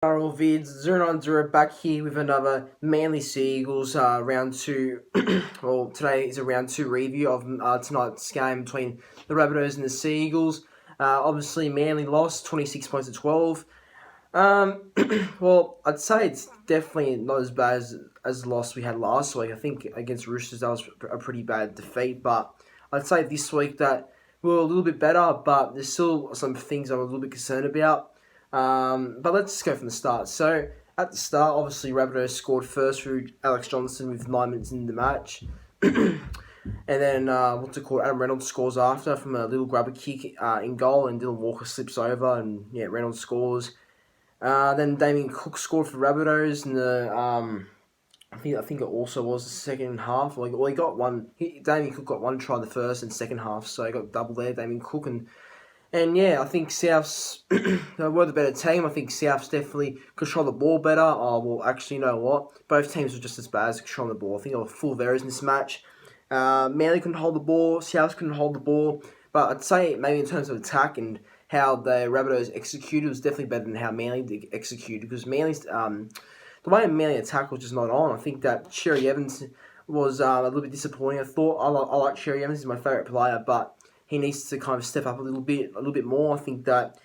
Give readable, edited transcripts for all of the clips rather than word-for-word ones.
NRL vids 090 back here with another Manly Sea Eagles round two. Well, today is a round two review of tonight's game between the Rabbitohs and the Sea Eagles. Obviously, Manly lost 26 points to 12. Well, I'd say it's definitely not as bad as the loss we had last week. I think against Roosters that was a pretty bad defeat, but I'd say this week that we were a little bit better, but there's still some things I'm a little bit concerned about. But let's just go from the start. So at the start, obviously Rabbitohs scored first through Alex Johnson with 9 minutes in the match. And then, Adam Reynolds scores after from a little grubber kick in goal, and Dylan Walker slips over, and Reynolds scores. Then Damien Cook scored for Rabbitohs in the I think it also was the second half. He got one. Damien Cook got one try in the first and second half, so he got double there. Damien Cook and I think Souths were the better team. I think Souths definitely control the ball better. Oh well, actually, you know what? Both teams were just as bad as controlling the ball. I think they were full of errors in this match. Manly couldn't hold the ball. Souths couldn't hold the ball. But I'd say maybe in terms of attack and how the Rabbitohs executed was definitely better than how Manly executed, because Manly's the way Manly attack was just not on. I think that Cherry Evans was a little bit disappointing. I like Cherry Evans. He's my favourite player, but he needs to kind of step up a little bit more. I think that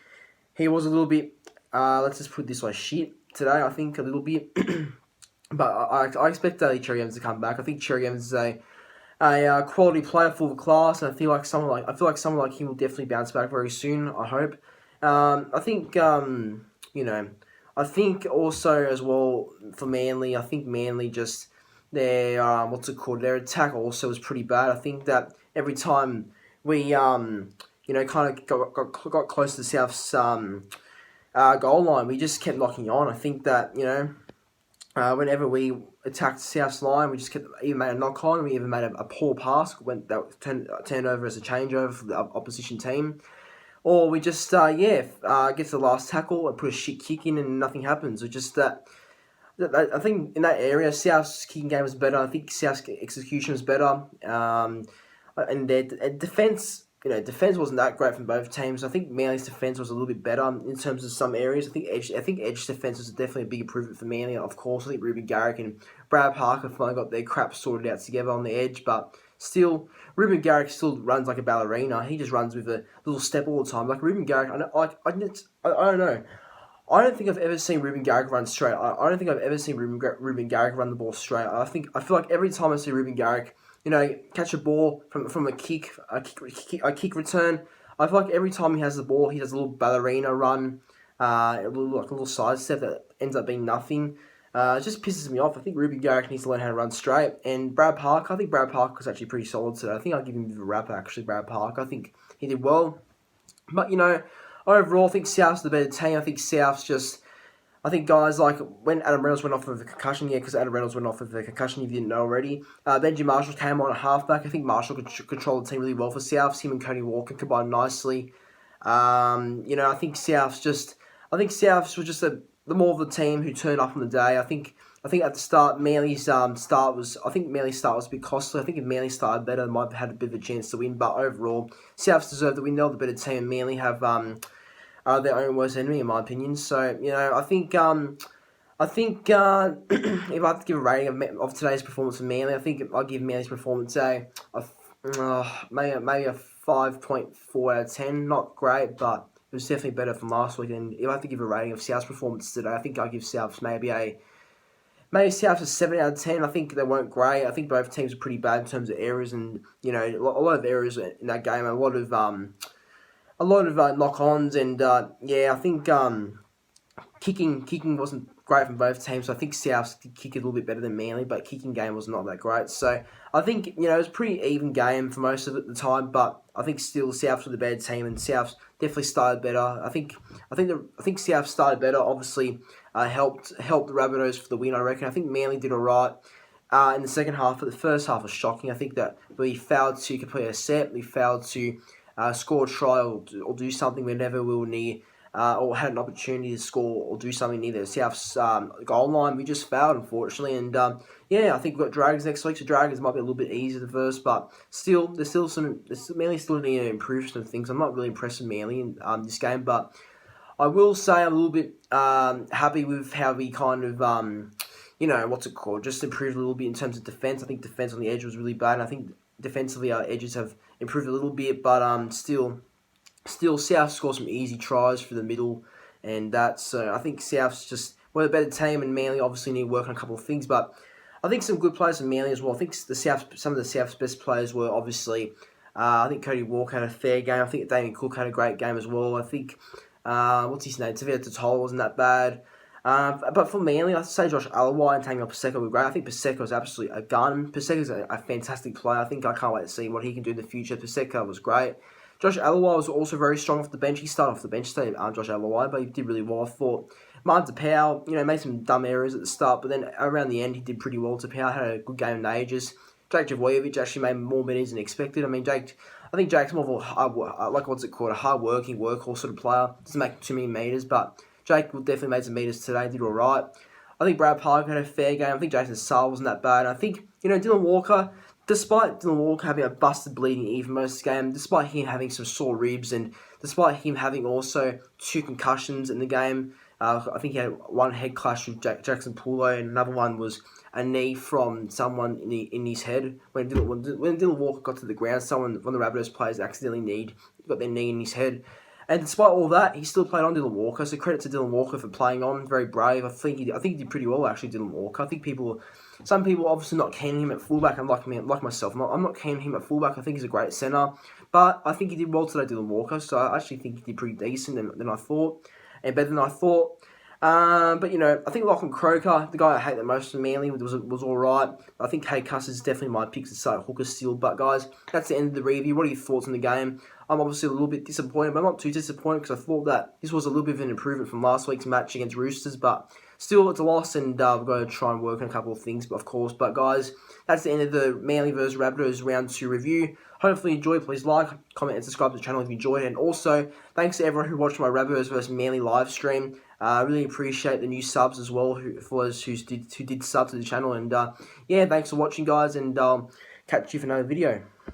he was a little bit, let's just put it this way, shit today. I think a little bit, but I expect Cherry Evans to come back. I think Cherry Evans is a quality player, full of class, and I feel like someone like him will definitely bounce back very soon. I hope. I think I think also as well for Manly. I think Manly just their their attack also was pretty bad. I think that every time we kind of got close to the South's goal line, we just kept knocking on. I think that whenever we attacked South's line, we just kept either made a knock on, we even made a poor pass that turned over as a changeover for the opposition team, or we just get to the last tackle and put a shit kick in and nothing happens. Or just that. I think in that area, South's kicking game was better. I think South's execution was better. And their defense, defense wasn't that great from both teams. I think Manly's defense was a little bit better in terms of some areas. I think edge defense was definitely a big improvement for Manly. Of course, I think Ruben Garrick and Brad Parker finally got their crap sorted out together on the edge, but still, Ruben Garrick still runs like a ballerina. He just runs with a little step all the time. Like Ruben Garrick, I don't know. I don't think I've ever seen Ruben Garrick run straight. I don't think I've ever seen Ruben Garrick run the ball straight. I feel like every time I see Ruben Garrick, catch a ball from a kick return, I feel like every time he has the ball, he does a little ballerina run, a little side step that ends up being nothing. It just pisses me off. I think Ruben Garrick needs to learn how to run straight. And Brad Parker, I think Brad Parker was actually pretty solid today. I think I'll give him a bit of a rap, actually, Brad Parker. I think he did well. But, overall, I think South's the better team. I think guys like when Adam Reynolds went off with a concussion, because Adam Reynolds went off with a concussion if you didn't know already. Benji Marshall came on at halfback. I think Marshall could control the team really well for South. Him and Cody Walker combined nicely. I think Souths was just the more of the team who turned up on the day. I think at the start, Manly's start was a bit costly. I think if Manly started better, they might have had a bit of a chance to win. But overall, Souths deserve the win. They're the better team, and Manly have their own worst enemy, in my opinion. So I think if I had to give a rating of today's performance for Manly, I think I'll give Manly's performance maybe a 5.4 out of 10. Not great, but it was definitely better from last week. And if I have to give a rating of South's performance today, I think I'll give South's maybe South's a 7 out of 10. I think they weren't great. I think both teams are pretty bad in terms of errors, and a lot of errors in that game. A lot of knock-ons, and I think kicking wasn't great from both teams. So I think South did kick a little bit better than Manly, but kicking game was not that great. So I think it was a pretty even game for most of the time, but I think still South were the better team, and South definitely started better. I think South started better. Obviously, helped the Rabbitohs for the win. I reckon. I think Manly did alright in the second half, but the first half was shocking. I think that we failed to complete a set. We failed to score a try or do something whenever we were near or had an opportunity to score or do something near the South's goal line. We just failed, unfortunately. And I think we've got Dragons next week, so Dragons might be a little bit easier to verse, but still, Manly still need to improve some things. I'm not really impressed with Manly in this game, but I will say I'm a little bit happy with how we kind of just improved a little bit in terms of defense. I think defense on the edge was really bad, and I think defensively our edges have improved a little bit, but still South scored some easy tries for the middle, and so I think South's just a better team, and Manly obviously need to work on a couple of things, but I think some good players in Manly as well. I think some of the South's best players were obviously. I think Cody Walker had a fair game. I think Damien Cook had a great game as well. I think what's his name? Tavita Totola wasn't that bad. But for Manly, I'd say Josh Alawai and Tango Paseka were great. I think Paseka's absolutely a gun. Paseka's a fantastic player. I can't wait to see what he can do in the future. Paseka was great. Josh Alawai was also very strong off the bench. He started off the bench today, Josh Alawai, but he did really well. I thought Martin Tapau, made some dumb errors at the start, but then around the end he did pretty well. Tapau had a good game in ages. Jake Javojevic actually made more minutes than expected. I think Jake's more of a hard-working workhorse sort of player. Doesn't make too many meters, but Jake definitely made some meters today, did all right. I think Brad Parker had a fair game. I think Jason Saal wasn't that bad. I think, Dylan Walker, despite Dylan Walker having a busted bleeding even most of the game, despite him having some sore ribs, and despite him having also 2 concussions in the game, I think he had one head clash with Jackson Pulo, and another one was a knee from someone in his head. When Dylan Walker got to the ground, one of the Rabbitohs players accidentally got their knee in his head. And despite all that, he still played on Dylan Walker. So credit to Dylan Walker for playing on. Very brave. I think he did pretty well actually. Dylan Walker. I think some people obviously not keen on him at fullback. And like myself, I'm not keen on him at fullback. I think he's a great centre, but I think he did well today, Dylan Walker. So I actually think he did pretty decent than I thought, and better than I thought. But I think Lachlan Croker, the guy I hate the most from Manly, was all right. I think Kay Cuss is definitely my pick to start hooker still. But guys, that's the end of the review. What are your thoughts on the game? I'm obviously a little bit disappointed, but I'm not too disappointed because I thought that this was a little bit of an improvement from last week's match against Roosters. But still, it's a loss, and we're going to try and work on a couple of things, of course. But guys, that's the end of the Manly vs Rabbitohs round 2 review. Hopefully you enjoyed. Please like, comment, and subscribe to the channel if you enjoyed. And also, thanks to everyone who watched my Rabbitohs vs Manly live stream. I really appreciate the new subs as well, for those who did sub to the channel. And yeah, thanks for watching, guys, and catch you for another video.